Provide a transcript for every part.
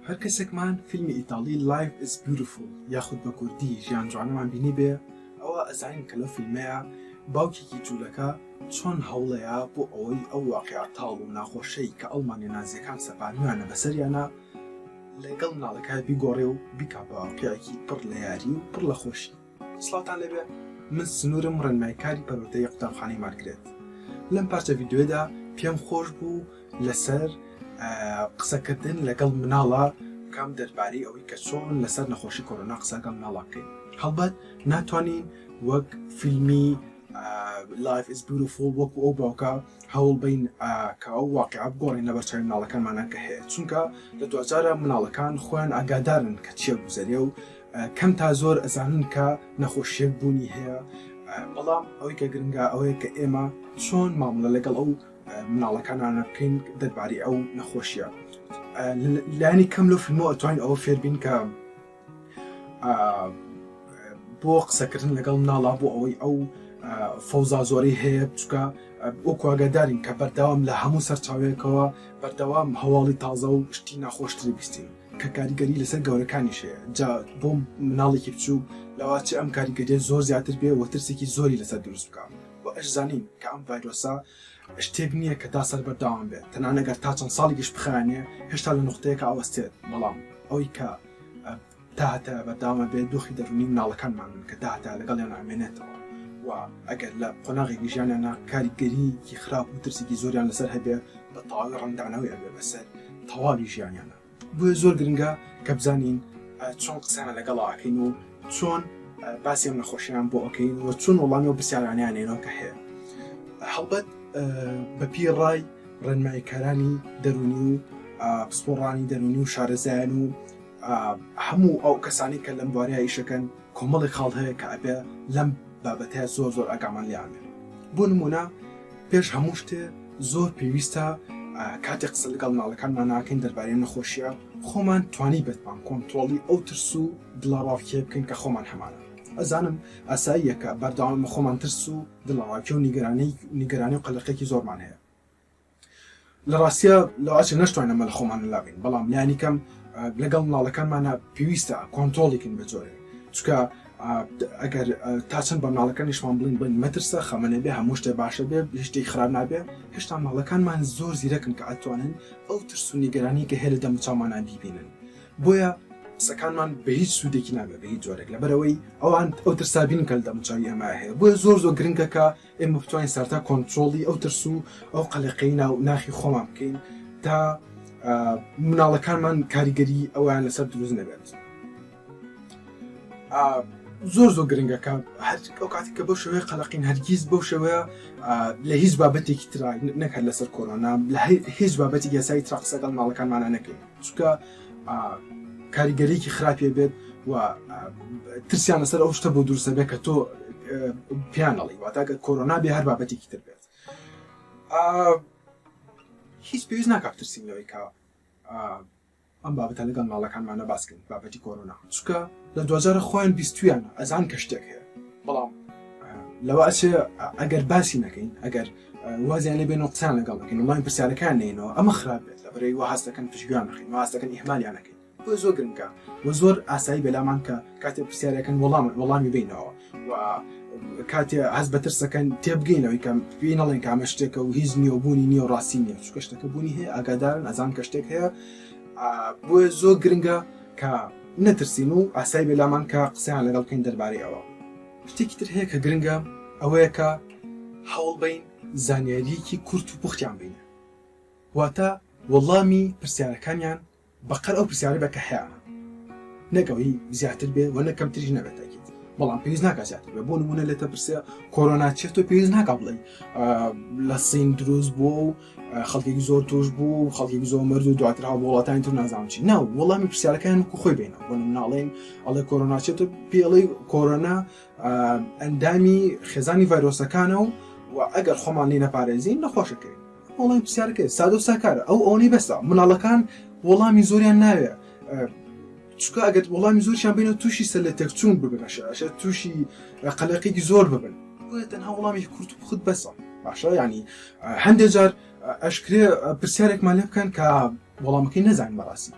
هەر کەسێکمان فیلمی ئیتاڵی Life is Beautiful یاخود بە کوردی ژیان جوانەمان بینی بێ، ئەوە ئەزانین کە لەو فیلمەیە باوکێکی جوولەکە چۆن هەوڵەیە بۆ ئەوەی ئەو واقعە تاڵ و ناخۆشەی کە ئەڵمانیا نازیەکان سەپاردویانە بەسەریانە لەگەڵ مناڵەکە بیگۆڕێ و بیکا بە واقعەیەکی پڕ لە یاری و پڕ لە خۆشی. سڵاتان لەبێ، من سنوورم ڕێنماییکاری پەروەردەی قوتابخانەی مارگرێت. لەم پارچە ڤیدیۆدا پێم خۆش بوو لەسەر قسەکردن لەگەڵ مناڵە کام دەربارەی ئەوەی کە چۆن لەسەر نەخۆشی کۆرۆنا قسە لەگەڵ مناڵە بکەین. هەڵبەت ناتوانین وەک فیلمی Life is Beautiful وەکو ئەو باوکە هەوڵ بین کە ئەو واقعە بگۆڕین لە بەرچاوی مناڵەکانمانە کە هەیە، چونکە لە دوجارە مناڵەکان خۆیان ئاگادارن کە چیە گوزەریە و کەم تا زۆر ئەزانن کە نەخۆشیەک بوونی هەیە. بەڵام ئەوەی کە گرنگە ئەوەیە کە ئێمە چۆن مامەڵە لەگەڵ ئەو مناڵەکانانە بکەین دەربارەی ئەو نەخۆشیە. لایانی کەم لەو فیلمەوە ئەتوانین ئەوە فێربین کە بۆ قسەکردن لەگەڵ مناڵە بۆ ئەوەی ئەو فەوزا زۆرەی هەیە بچکە وەکو ئاگادارین کە بەردەوام لە هەموو سەرچاوەیەکەوە بەردەوام هەواڵی تازە و شتی ناخۆشتری بیستین کە کاریگەری لەسەر گەورەکانیش هەیە. جا بۆ مناڵێکی بچوو لەواچی ئەم کاریگەریە زۆر زیاتر بێ و ترسێکی زۆری لەسەر دروست بکە. بۆ ئەش زانین کە ئەم ڤایرۆسە شتێک نییە کە تا سەر بەردەوام بێت، تەنانەت ئەگەر تا چەند ساڵێکیش بخایانێ هێشتا لە نقطەیەکە ئەوەستێت. بەڵام ئەوەی کە داهاتە بەردەوامە بێت دۆخی دەرونی مناڵەکانمان کە داهاتە لەگەڵیان ئامێنێتەوە و ئەگەر لە قۆناغێکی ژیانیانە کاریگەریکی خراپ و ترسێکی زۆریان لەسەر هەبێ بە تەواوی ڕەنگدانەوەی ئەبێ بەسەر تەواوی ژیانیانە. بۆیە زۆر گرنگە کە بزانین چۆن قسەیان لەگەڵاکەین و چۆن باسی ئەم نەخۆشییان بۆ ئەوکەین و چۆن وەڵامی و پرسیارانیانێنەوە کە هەیە. هەڵبەت بەپی ڕای ڕێنماییکارانی دەرونی و پسپۆڕانی دەرونی و شارەزایان و هەموو ئەو کەسانی کە لەم بوارەیە ئیشەکەن کۆمەڵی خاڵ هەیە کە ئەبێ لەم بابەتەیە زۆر زۆر ئاگامان لێیانێ. بۆ نمونە پێش هەموو شتێ زۆر پێویستە کاتێک قسە لەگەڵ مناڵەکانمان ناکەین دەربارەی نەخۆشیە خۆمان توانی بێتمان کۆنتڕۆڵی ئەو ترس و دڵاڕاوکێ بکەین کە خۆمان هەمانە. ئەزانم ئاساییە کە بەردەوام خۆمان ترس و دڵاڕاوکێ و نیگەرانی و قەلەقێکی زۆرمان هەیە. لە ڕاستیە لەواچە نەشتوانین ئەمە لە خۆمان لابین، بەڵام لایانی کەم لەگەڵ مناڵەکانمانە پێویستە کۆنتڕۆڵیکن بە جۆرێ، چونکە ئەگەر تا چەند بە مناڵەکانیشمان بڵین بن مەترسە خەمەنە بێ هەموو شتێ باشە بێ هیچ خراپ نابێ، هێشتا مناڵەکانمان زۆر زیرەکن کە ئەتوانن ئەو ترس و نیگەرانی کە هەیە لە دەموچاومانە بیبینن. بۆیە قسەکانمان بە هیچ سوودێکی نابێ بە هیچ جۆرێک لەبەرەوەی ئەوان ئەو ترسابین کە لە دەموچاوی ئەمە هەیە. بۆیە زۆر زۆر گرنگە کە ئێمە بتوانین سەرتا کۆنتڕۆڵی ئەو ترس و ئەو قەلەقەی ناخی خۆمان بکەین تا مناڵەکانمان کاریگەری ئەویان لەسەر دروست نەبێت. زۆر زۆر گرنگەکە ئەو کاتی کە بەو شێوەیە قەلەقین هەرگیز بەو شێوەیە لە هیچ بابەتێکی ترا نەکات لەسەر کۆرۆنا لە هیچ بابەتی یاسایی ترا قسە لەگەڵ مناڵەکانمانە نەکەین، چونکە کاریگەریەکی خراپێ بێت و ترسیان لەسەر ئەو شتە بۆ دروستە بێت کە تۆ پێیان دەڵی واتە کۆرۆنا بێ هەر بابەتێکی تر بێت. هیچ پێویست ناکات ترسینەوەی کە ئەم بابەتە لەگەڵ مناڵەکانمانە باسکەین بابەتی کۆرۆنا، چونکە لە دوجارە خۆیان بیستویانە ئەزان کە شتێک هەیە. بەڵام لەوەچێ ئەگەر باسی نەکەین، ئەگەر وازیان لێ بێنەوە قسەیان لەگەڵ نەکەین وڵامی پرسیارەکان نێنەوە ئەمە خراپ بێت لەبەرەوەی واز دەکەن پشتگویان نەخین، واز دەکەن ئیهمالیان نەکەین. بۆ زۆر گرنگە و زۆر ئاسایی بەلامان کە کاتێک پرسیارەکەن وەڵامی بینەوە و کاتێ هەز بە ترسەکەن تێبگەینەوەی کە پێی نەڵێن کامە شتێکە و هیچ نییەبوونی نییە و ڕاستی نییە، چونکە شتەکە بوونی هەیە ئاگادارن ئەزان کە شتێک هەیە. بۆیە زۆر گرنگە کە نەترسین و ئاسایی بێلامان کە قسەیان لەگەڵ بکەین دەربارەی ئەوە. شتێکی تر هەیە کە گرنگە ئەوەیە کە هەوڵ بین زانیاریەکی کورت و پوختیان بینە، واتە وەڵامی پرسیارەکانیان بەقەر ئەو پرسیارە بە کە هەیەە نەکەوەی زیاتر بێ و نەکەم تریش نەبێت. بەڵام پێویست ناکات زیاتر بێ. بۆ نمونە لێتە پرسێ کۆرۆنا چێت و پێویست ناکات بڵێ لە سین دروست بوو و خەڵکێکی زۆر توش بوو و خەڵکێکی زۆر مرد و دواتر هاو بۆ وڵاتانی تر نازانم چی. ناو وەڵامی پرسیارەکان وەکو خۆی بێنە. بۆ نمونەڵێن ئەڵێ کۆرۆنا چێت و پێڵێ کۆرۆنا ئەندامی خێزانی ڤایرۆسەکانە و ئەگەر خۆمان لێ نەپارێزین نەخۆشەکەین. وەڵامی پرسیارەکە سادە و ساکارە ئەوەی بەسە. مناڵەکان وەڵامی زۆریان ناوێ، چونکە ئەگەر وەڵامی زۆرشیان بینە تووشی سەر تێکچوون ببنەشە تووشی قەلەقێکی زۆر ببن. بۆیە تەنها وەڵامی کورت و پوخت بەسە. باشە ینی هەندێک جار ئەشکرێ پرسیارێکمان لێ بکەن کە وەڵامەکەی نەزانین بەڕاستی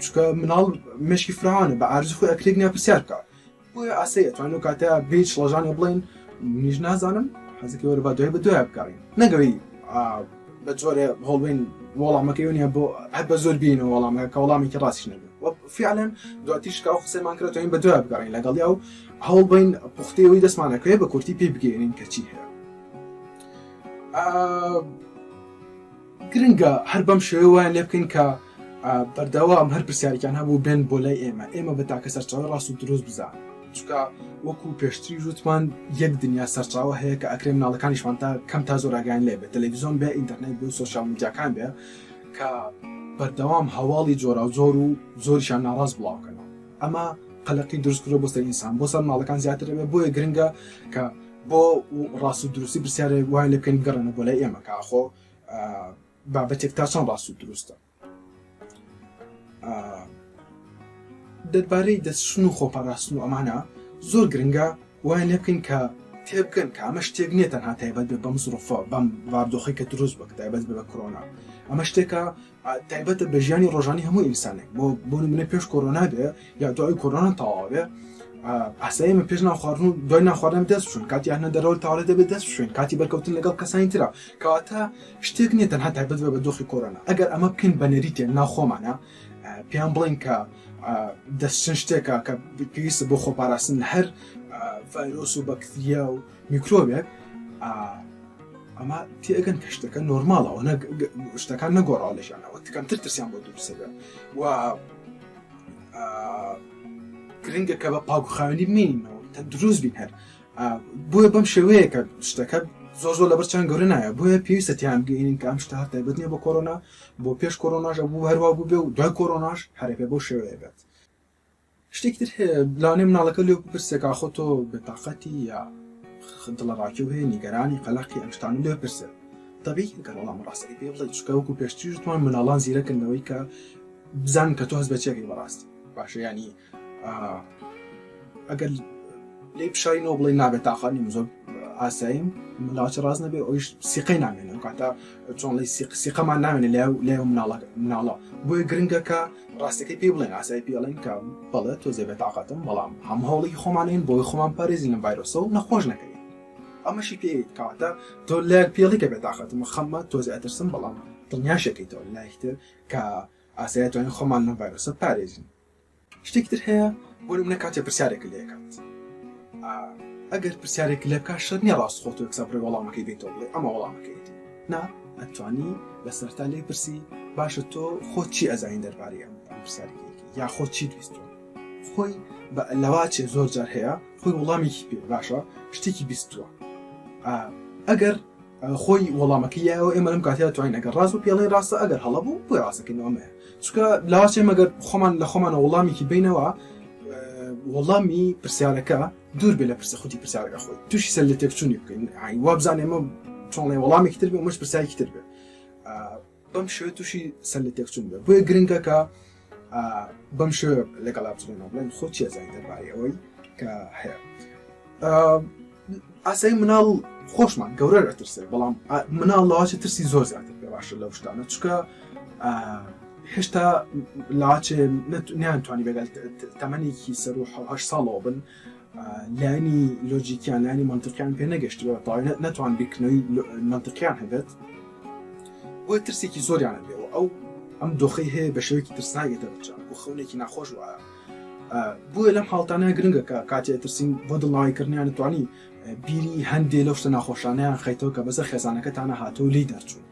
چکە مناڵ مشکی فراوانە بە ئارزوو خۆی ئەکرێک نیا پرسیار بکە بۆیە ئاسەیە توانین و کاتە بێت شڵەژانێ بڵێن نیش نازانم حەزەکەی وەرە بە دوای بە دوای بکارین نەگەوی بە جۆرێ هەڵبین وەڵامەکەی نیە بۆ هەر بە زۆر بینە وەڵامەکە کە وەڵامێکی ڕاستیش نەبێت فعلا دواتیش کا قسەمان کرد توین بە دوای بگەڕین لەگەڵ ئەو هەڵبین پوختەوەی دەستمانەکەوێ بە کورتی پێ بگەێنین کە چی هەیە گرنگە هەر بەم شێوەیان لێ بکەین کە بەردەوام هەر پرسیارێکیان هەبوو بێن بۆ لای ئێمە بە تاکە سەرچاوی ڕاست و دروست بزان چکە وەکو پێشتری ژوتمان یەک دنیا سەرچاوە هەیە کە ئەکرێ مناڵەکانیشمان تا کەم تا زۆر ئاگیان لێ بێت تەلەڤیزۆن بێ ئینتەرنێت بێ و سۆشیال میدیاکان بێ کە بەردەوام هەواڵی جۆرا و زۆر و زۆریشان ناڕاست بڵاوکەنەوە ئەمە قەلەقی دروستکرۆ بۆ سەر ئینسان بۆ سەر مناڵەکان زیاتر بێ بۆیە گرنگە کە بۆ ڕاست و دروستی پرسیارێک وایە لێ بکەین بگەڕێنە بۆ لای ئێمە کە ئاخۆ بابەتێک تا چەند ڕاست و دروستە دەربارەی دەستشن و خۆپاراستن و ئەمانە زۆر گرنگە وایە لێ بکەین کە تێبکەن کە ئەمە شتێک نییە تەنها تایبەت بێ بەم زۆرفە بەم باردۆخی کە دروست بکە تایبەت بێ بە کۆرۆنا ئەمە شتێکە تایبەتە بە ژیانی ڕۆژانی هەموو ئینسانێک بۆ نمونە پێش کۆرۆنا بێ یا دوای کۆرۆنا تەواو بێ ئاسایی من پێش ناخواردن و دوای ناخواردن دەست بشوین کاتی هاتنە دەرەوە تاوەڵێ دەبێت دەست بشوین کاتی بەرکەوتن لەگەڵ کەسانی ترە کەواتە شتێک نییە تەنها تایبەت بێ بە دۆخی کۆرۆنا ئەگەر ئەمە بکەین بە نەریتێک ناوخۆمانە پێیان بڵێن کە دەستچن شتێکە کە پێویستە بۆ خۆپاراستن هەر ڤایرۆس و بەکتریا و میکرۆبێک ئەمە تێگەن کە شتەکە نۆرماڵەوە شتەکان نەگۆڕاو لەژانەوە کەمتر ترسیان بۆ دوورسەبێ و گرنگە کە بە پاکوخاوێنی بمێنینەوە تەن دروست بین هەر بۆیە بەم شێوەیە کە شتەکە زۆر لەبەر چەند گەورە نایە بۆیە پێویستە تیان بگەینین کە ئەم شتە هەر تایبەت نییە بە کۆرۆنا بۆ پێش کۆرۆناژ بوو هەروە بوو بێ و دوای کۆرۆناش هەرێ پێ بۆ شێوەیە بێت شتێکی تر هەیە لانێ مناڵەکە لێ پرسێک ئاخۆ تۆ بێتاقەتی یا دڵە ڕاکی و هەیە نیگەرانی قەلەقی ئەم شتانە لێ پرسێ تەبیعی گەر وەڵام ڕاستەکەی پێ بڵێ چکە وەکو پێشتری ژوتمان مناڵان زیرەکردنەوەی کە بزانن کە تۆ هەست بە چێکی بەڕاستی باشە ینی ئەگەر لێ پیشاینەوە بڵێ نابێت تاقانی زۆر ئاساییم ملاوەچە ڕاست نەبێ ئەویش سیقەی نامێنن کاتە چۆن لەی سیقەمان نامێنێ لێ مناڵە بۆیە گرنگە کە ڕاستەکەی پێ بڵێن ئاسایی پێڵێن کە بەڵێ تۆ زێ بێتاقەتم بەڵام هەموو هەوڵی خۆمانین بۆی خۆمان پارێزین لەم ڤایرۆسە و نەخۆش نەکەین ئەمەشی پێیت کاتە تۆ لە پێڵی کە بێتاقەتم خەممە تۆزی ئەترسم بەڵام دڵنیاشەکەیتەوە لایتر کە ئاسایی توانین خۆمان لەم ڤایرۆسە پارێزین شتێکی تر هەیە بۆ نمونە کاتێ پرسیارێک لێکات ئەگەر پرسیارێک لێ بکات شەر نییە ڕاست خۆ تۆ کەسە بڕێ وەڵامەکەی بێتەوە بڵێ ئەمە وەڵامەکەیتی نا ئەتوانی لەسەرتا لێ پرسی باشە تۆ خۆت چی ئەزانین دەربارەی ئەم پرسیارێکی یا خۆت چی دویستەوە خۆی لەواچێ زۆر جار هەیە خۆی وەڵامێکی پێ باشە شتێکی بیستووە ئەگەر خۆی وەڵامەکەیەوە ئێمە لەم کاتیا توانین ئەگەر ڕاست و پێڵێن ڕاستە ئەگەر هەڵە بوو بۆی ڕاستەکەینەوەمەیە چکە لاواچێ مەگەر خۆمان لە خۆمانە وەڵامێکی بینەوە وەڵامی پرسیارەکە دوور بێ لە پرسە خودی پرسیارەکە خۆی تووشی سەر لە تێکچوونی بکەین وا بزانێ ئەمە چۆن لێ وەڵامێکی تر بێ مەش پرسیارێکی تر بێ بەم شێوە تووشی سەر لە تێکچوون بێ بۆیە گرنگە کە بەم شێوە لەگەڵا بچێنەوە بڵێن خۆ چی ئەزانین دەربارەی ئەوەی کە هەیە ئاسایی مناڵ خۆشمان گەورە ئەترسێ بەڵام مناڵ لەواچە ترسی زۆر زیاتر پێ باشە لەو شتانە چکە هێشتا لاچێ نیانتوانی بەگەل تەمەنێکی سەر و هەشت ساڵەوە بن لایانی لۆجیکیان لایانی منطقیان پێ نەگەشتەوە تاوای نەتوان بیکردنەوەی منطقیان هەبێت بۆیە ترسێکی زۆریانە بێەوە ئەو ئەم دۆخەی هەیە بە شێوەیەکی ترسناگێتە بچان بۆ خەونێکی ناخۆش وایە بۆیە لەم حاڵتانەیە گرنگە کە کاتێ ترسین بۆ دڵناویکردنیان نتوانی بیری هەندێ لەو شتە ناخۆشانەیان خەیتەوە کە بەسەر خێزانەکەتانە هاتۆ لی دەرچوون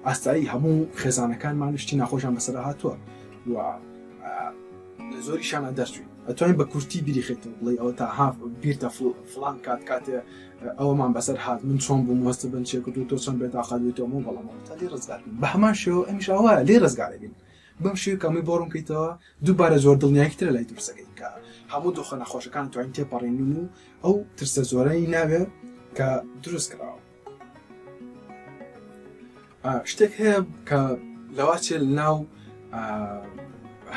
ئاستایی هەموو خێزانەکانمان شتی ناخۆشیان بەسەر هاتووە و لە زۆریشانە دەرچوین ئەتوانین بە کورتی بیری خێتەوە بڵێ ئەوە تا هاف بیرتە فڵان کاتێ ئەوەمان بەسەر هات من چۆن بووم وەستە بن چێکرد و تۆ چۆن بێتاقات بێتەوە بەڵامەوە تا لێ ڕزگار بین بە هەمان شێوە ئەمیش ئەوایە لێ ڕزگارە بین بەم شێوە کەمی بۆ ڕوونکەیتەوە دووبارە زۆر دڵنیایەکی ترە لای ترسەکەی کە هەموو دۆخە نەخۆشەکان توانین تێپەڕێنین و ئەو ترسە زۆرەی ناوێ کە دروست کراوە شتێک هەیە کە لەواچێ ناو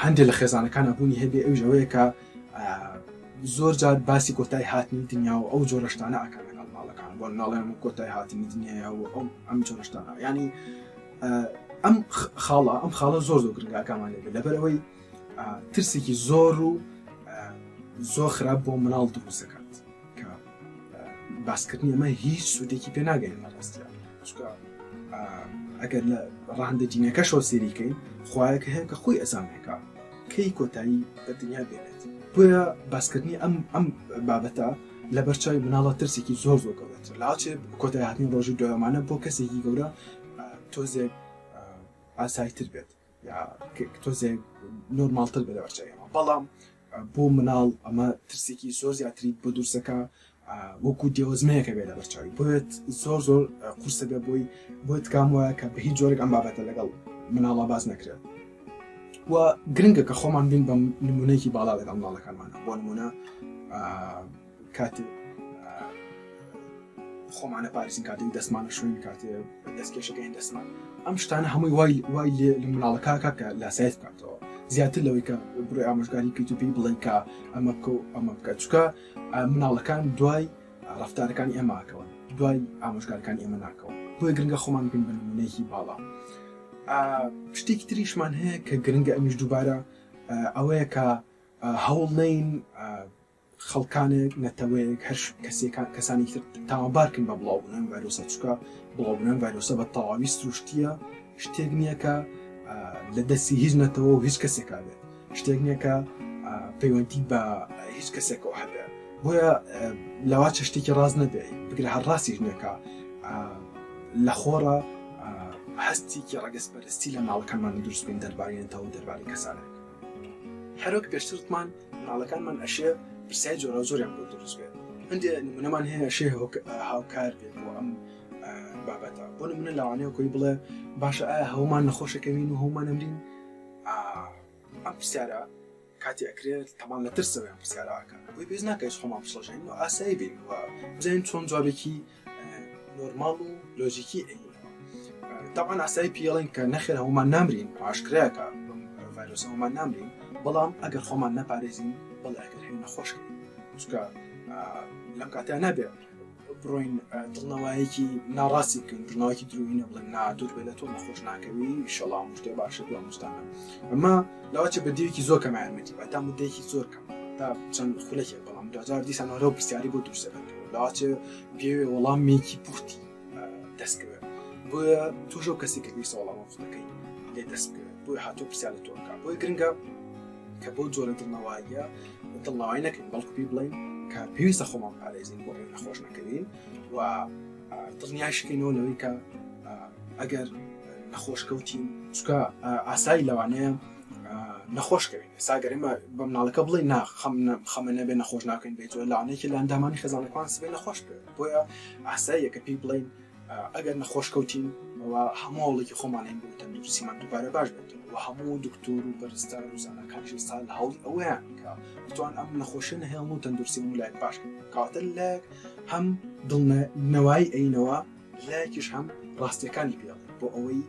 هەندێک لە خێزانەکان ئەبوونی هەبێ ئەو ژەوەیە کە زۆر جار باسی کۆتای هاتنی دنیا و ئەو جۆرەشتانە ئەکەن لەگەڵ ماڵەکان بۆ ناڵێن کۆتای هاتنی دنیاە و ئەم جۆرەشتانە ینی ئەم خاڵە زۆر گرنگاکەمان لێبێت لەبەرەوەی ترسێکی زۆر و زۆر خراپ بۆ مناڵ دروست دەکات کە باسکردنی ئەمە هیچ سوودێکی پێ ناگەین ڕاستە چونکە ئەگەر لە ڕاهەندە دینەکەشەوە سێریکەین خوایەکە هەیە کە خۆی ئەزانێکە کەی کۆتایی بە دنیا بێنێت بۆیە باسکردنی ئەم بابەتە لە بەرچاوی مناڵە ترسێکی زۆر گەورەت لاچێ کۆتایی هاتنی ڕۆژی دوایەمانە بۆ کەسێکی گەورە تۆزێک ئاساییتر بێت یا تۆزێک نۆرماڵتر بێت لە بەرچاویەوە بەڵام بۆ مناڵ ئەمە ترسێکی زۆر زیاتری بۆ دروستەکە وەکو دێوەزمەیەکە بێت لە بەرچاوی بۆیت زۆر قورسە بێ بۆی تکام وایە کە بە هیچ جۆرێک ئەم بابەتە لەگەڵ مناڵە باز نەکرێت و گرنگە کە خۆمان بین بە نمونەیەکی باڵا لەگەڵ مناڵەکانمانە بۆ نمونە کاتێ خۆمانە پارێزین کاتێک دەستمانە شوین کاتێ دەستکێشەکەین دەستمان ئەم شتانە هەمووی وای لە مناڵەکە کە لاسایت بکاتەوە زیاتر لەوەی کە بڕۆی ئامۆژگاری کەیتوپی بڵێن کە ئەمە بکە و ئەمە بکە چکە مناڵەکان دوای ڕەفتارەکانی ئێماکەون دوای ئامۆژگارەکانی ئێمە ناکەون بۆیە گرنگە خۆمان بین بە نمونەیەکی باڵا شتێکی تریشمان هەیە کە گرنگە ئەمیش دووبارە ئەوەیە کە هەوڵ نین خەڵکانێک نەتەوەیەک هەر کەسانی تر تاوانبارکن بە بڵاوبوونەوەی ڤایرۆسە چکە بڵاوبوونەوەی ڤایرۆسە بە تەواوی سروشتیە شتێک نییە کە لە دەستی هیچ نەتەوە و هیچ کەسێکا بێت شتێک نییە کە پەیوەندی بە هیچ کەسێکەوە هەبێت بۆیە لەواچە شتێکی ڕاز نەبێ بگرە هەر ڕاستی ژنێکە لە خۆڕە هەستێکی ڕەگەزپەرستی لە ماڵەکانمان دروست بین دەربارەیەنەوە دەربارەی کەسانێک هەروەک پێشترمان مناڵەکانمان ئەشێ پرسیای جۆرە زۆریان بۆ دروست بێت هەندێ نمونەمان هەیە ئەشێ هاوکار بێت بۆ ئەم بابەتە بۆ نمونە لەوانەیە کۆی بڵێ باشە ئایا هەومان نەخۆشەکەوین و هەومان ئەمرین ئەم پرسیارە کاتی ئەکرێت تەمان لە ترسەوەیان پرسیارەکە بۆی پێز ناکەیت خۆمان پشڵەژین و ئاسایی بین و بزانین چۆن جوابێکی نۆرماڵ و لۆژیکی ئەینەوە تاوان ئاسایی پێڵێن کە نەخێر هەومان نامرین ئاشکرایەکە ڤایرۆسە هەومان نامرین بەڵام ئەگەر خۆمان نەپارێزین بەڵێ ئەگەر هەیە نەخۆشکەین چکە لەم کاتیان نابێت بڕۆین دڵنەوەیەکی ناڕاستی بکەین دڵنەوەیەکی دروینە بڵێن نادوور بێت لە تۆ نەخۆش ناکەوی ئینشەڵڵا شتێ باشە بڵام مستانە ئەمە لەوەچە بەدیوێکی زۆر کەم یارمەتی بە تا مدەیەکی زۆر کەم تا چەند خولەکێک بەڵام دوجار دیسان هەرە و پرسیاری بۆ دروست دەبێتەوە لەوەچە پێوێ وەڵامێکی پورتی دەستکەوێت بۆیە توش و کەسێک ویسە وەڵامە خودەکەی لێ دەست بکەوێت بۆی هاتۆ پرسیار لە تۆ بکات بۆی گرنگە کە بۆ جۆرە دڵنەواییە دڵنەوای نەکەین بەڵکو پێی بڵێین کە پێویستە خۆمان پارێزین بۆ ئێوە نەخۆش نەکەوین و دڵنیایشکەینەوە لەوەی کە ئەگەر نەخۆشکەوتین چکە ئاسایی لەوانەیە نەخۆشکەوین ساگەرێمە بە مناڵەکە بڵێ خەمە نەبێ نەخۆش ناکەین بێت لەوانەیەکی لە ئەندامانی خێزانەکان سبێ نەخۆش بێت بۆیە ئاساییە کە پێی بڵێن ئەگەر نەخۆشکەوتین ئەوە هەموو هەوڵێکی خۆمانین بۆ تەندروستیمان دووبارە باش بێت و هەموو دکتۆر و بەرزتار و زانەکانیش سال هەوڵ ئەوەیان کە بتوان ئەم نەخۆشیە هەموو تەندروستی و لایەک باش کاتە لایەک هەم دڵنەوای ئەینەوە لایەکیش هەم ڕاستیەکانی پێڵێ بۆ ئەوەی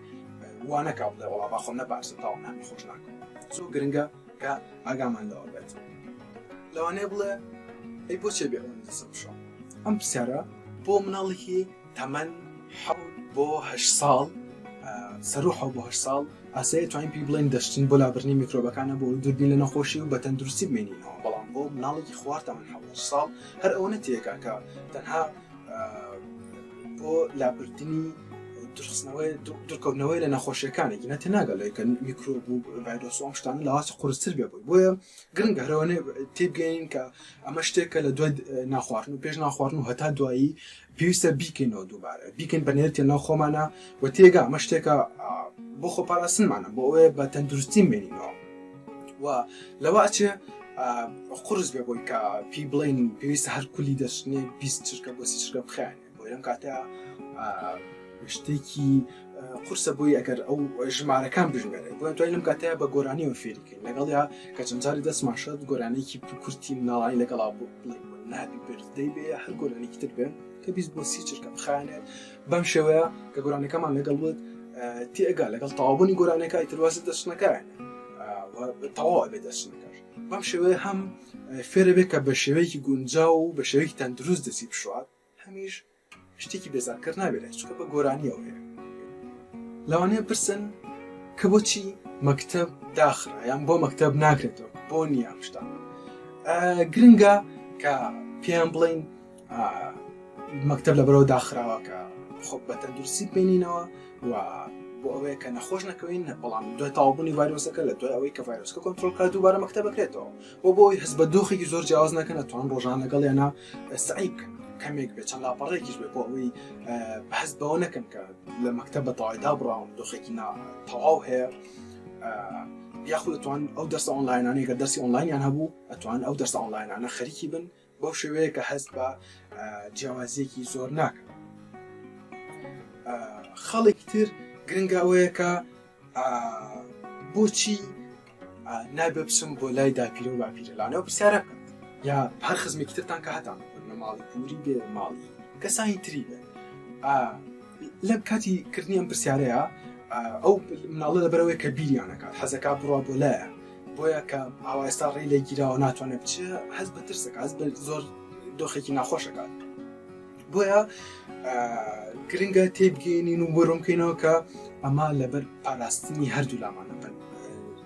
وانەکا بڵێ وەڵا با خۆم نەپارسە تاوان هەم نەخۆش ناکەم زۆر گرنگە کە ئاگامان لەوە بێت لەوانەیە بڵێ ئەی بۆچێ بێ ئەوە دەسە بشۆ ئەم پرسیارە بۆ مناڵێکی تەمەن بۆ 8 ساڵ سەرۆحە بۆ 8 ساڵ ئاسەیە توانین پێی بڵێن دەشتین بۆ لابرنی میکرۆبەکانە بۆ دووربین لە نەخۆشی و بە تەندروستی بمێنینەوە بەڵام بۆ مناڵێکی خواردەمەن 8 ساڵ هەر ئەوە نەتێکا کە تەنها بۆ لابردنی دوورکەوتنەوەی لە نەخۆشیەکانێکی نەتێ ناگەڵێت کە میکرۆب و ڤایرۆس و ئەم شتانە لەواسە قورستر بێ بووی بۆیە گرنگە هەرەوەنێ تێبگەین کە ئەمە شتێکە لە دوای ناخواردن و پێش ناخواردن و هەتا دوایی پێویستە بیکەینەوە دووبارە بیکەین بە نێرتێ ناو خۆمانە و تێگا ئەمە شتێکە بۆ خۆپاراستنمانە بۆ ئەوەیە بە تەندروستی بمێنینەوە و لەوە چێ قورس بێ بۆی کە پێی بڵێن پێویستە هەر کولی دەشتنێ 20 چرکە بۆ 30 چرکە بخێنێ بۆ لەم کاتەیە شتێکی قورسە بۆی ئەگەر ئەو ژمارەکان بژمێرێت بۆ توانین لەم کاتەیە بە گۆرانیەوە فێریکەین لەگەڵ یا کە چەندجاری دەستماشەت گۆرانێکی کورتی مناڵانی لەگەڵا بۆ بڵێن نابی بردەی بێ هەر گۆرانێکی تر بێن کە 20 بۆ 30 چرکە بخانێت بەم شێوەیە کە گۆرانەکەمان لەگەڵ بێت تێگا لەگەڵ تەواوبوونی گۆرانەکە ئیتروازە دەستنەکەیانە تەواو بێ دەستنەکەش بەم شێوەیە هەم فێرە بێت کە بە شێوەیەکی گونجاو و بە شێوەیەکی تەندروست دەسی بشوات هەمیش شتێکی بێزارکرد نابێت چونکە بە گۆرانیەوە هەیە لەوانەیە پرسن کە بۆچی مەکتەب داخرا یان بۆ مەکتەب ناکرێتەوە بۆ نییە شتا گرنگە کە پێیان بڵین مەکتەب لە بەرەوە داخراوە کە خۆ بە تەندروستی بینینەوە و بۆ ئەوەیە کە نەخۆش نەکەوین بەڵام دوای تاوابوونی ڤایرۆسەکە لە دوای ئەوەی کە ڤایرۆسەکە کۆنتڕۆڵکات دووبارە مەکتەب بکرێتەوە بۆی هەست بە دۆخێکی زۆر جیاواز نەکەن ئەتوان ڕۆژان لەگەڵ یانە سعی بکەن کەمێک بێت چەند لاپەڕێکیش بێت بۆ ئەوەی هەست بەوە نەکەن کە لە مەکتەب بە تەواویدا بڕاون دۆخێکی تەواو هەیە یاخود ئەتوان ئەو دەرسە ئۆنلاینانەی کە دەرسی ئۆنلاینیان هەبوو ئەتوان ئەو دەرسە ئۆنلاینانە خەریکی بن بەو شێوەیە کە هەست بە جیاوازیەکی زۆر ناکەن خەڵێکی تر گرنگە ئەوەیە کە بۆچی نابێ بچم بۆ لای داپیرە و باپیرە لانەوە پرسیارە بکەن یا هەر خزمێکی ترتان کە هەتان بە ماڵی پوری بێ ماڵی کەسانی تری بێ لەم کاتی کردنی ئەم پرسیارەیە ئەو مناڵە لەبەرەوەی کە بیریانەکات حەزەکە بڕوا بۆ لایە بۆیە کە ئاوا ئێستا ڕێی لێ گیراوە ناتوانێت بچێ هەز بە ترسەکە هەز بە زۆر دۆخێکی ناخۆشەکات بۆیە گرنگە تێبگەێنین و بۆڕۆمکەینەوە کە ئەمە لەبەر پاراستنی هەردوو لامانە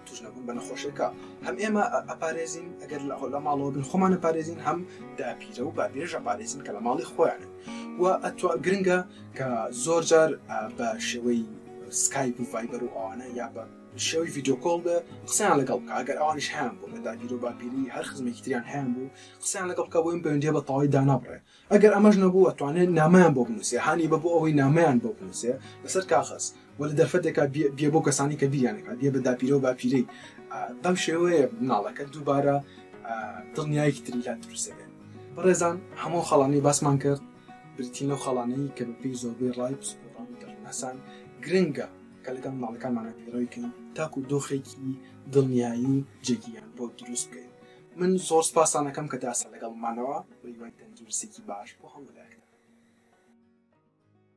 توش نەبوون بە نەخۆشەکە هەم ئێمە ئەپارێزین ئەگەر لە ماڵەوە بن خۆمان ئەپارێزین هەم داپیرە و باپیرەش ئەپارێزین کە لە ماڵی خۆیانن و گرنگە کە زۆر جار بە شێوەی سکایپ و ڤایبەر و ئەوانە یا بە شێوەی ڤیدیۆکۆڵ بە قسەیان لەگەڵ بکە ئەگەر ئەوانش هەیان بوو لە داپیر و باپیری هەر خزمێکی تریان هەیان بوو قسەیان لەگەڵ بکە بۆیم پەیوەندیە بە تەواوی دانابڕێ ئەگەر ئەمەش نەبوو ئەتوانێت نامەیان بۆ بنووسێ هانی بە بۆ ئەوەی نامەیان بۆ بنووسێ لەسەر کاغەز و لە دەرفەتێکا بێ بۆ کەسانی کە بیریانەکە بێ بە داپیرە و باپیرەی بەم شێوەیە مناڵەکە دووبارە دڵنیایەکی تری لا دروستێت بەڕێزان هەموو خەڵانی باسمان کرد بریتین لەو خەڵانەی کە بەپێی زۆربەی ڕای پسپۆڕان و دەرنەسان گرنگە کە لەگەڵ مناڵەکانمانە پێڕۆیکەین تاکو دۆخێکی دڵنیایی و جێگییان بۆ دروست بکەین من زۆر سپاسانەکەم کە داسە لەگەڵمانەوە بە هیوای تەندروستێکی باش بۆ هەموو لایەکدا